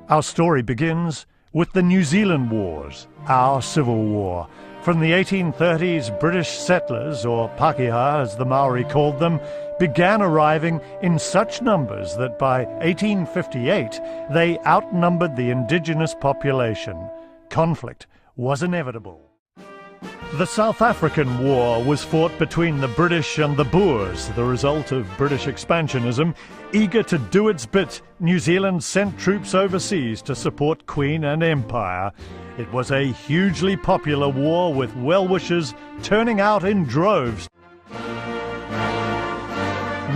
Our story begins with the New Zealand Wars, our Civil War. From the 1830s, British settlers, or Pākehā as the Maori called them, began arriving in such numbers that by 1858 they outnumbered the indigenous population. Conflict was inevitable. The South African War was fought between the British and the Boers, the result of British expansionism. Eager to do its bit, New Zealand sent troops overseas to support Queen and Empire. It was a hugely popular war, with well-wishers turning out in droves.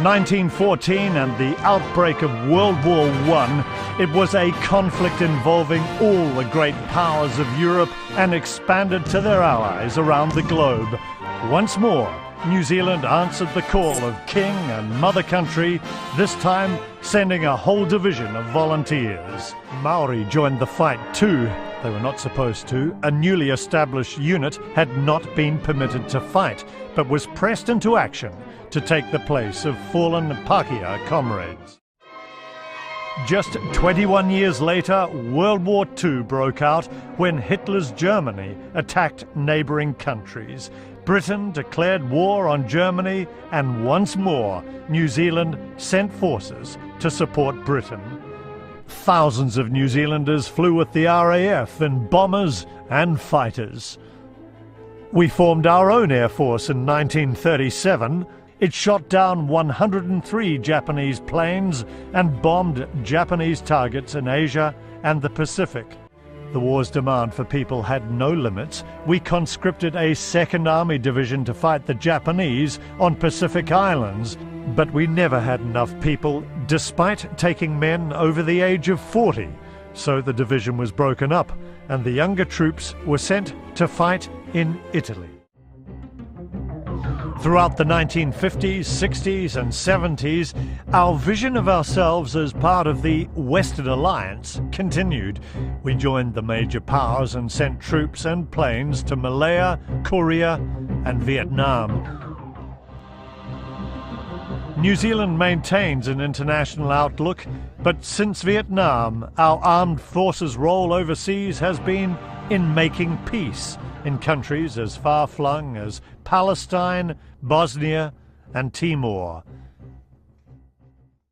1914 and the outbreak of World War I, it was a conflict involving all the great powers of Europe and expanded to their allies around the globe. Once more, New Zealand answered the call of King and Mother Country, this time sending a whole division of volunteers. Maori joined the fight too. They were not supposed to. A newly established unit had not been permitted to fight, but was pressed into action to take the place of fallen Pākehā comrades. Just 21 years later, World War II broke out when Hitler's Germany attacked neighbouring countries. Britain declared war on Germany, and once more New Zealand sent forces to support Britain. Thousands of New Zealanders flew with the RAF in bombers and fighters. We formed our own Air Force in 1937. It shot down 103 Japanese planes and bombed Japanese targets in Asia and the Pacific. The war's demand for people had no limits. We conscripted a Second Army Division to fight the Japanese on Pacific Islands, but we never had enough people, despite taking men over the age of 40. So the division was broken up, and the younger troops were sent to fight in Italy. Throughout the 1950s, 60s and 70s, our vision of ourselves as part of the Western Alliance continued. We joined the major powers and sent troops and planes to Malaya, Korea and Vietnam. New Zealand maintains an international outlook, but since Vietnam, our armed forces' role overseas has been in making peace in countries as far-flung as Palestine, Bosnia and Timor.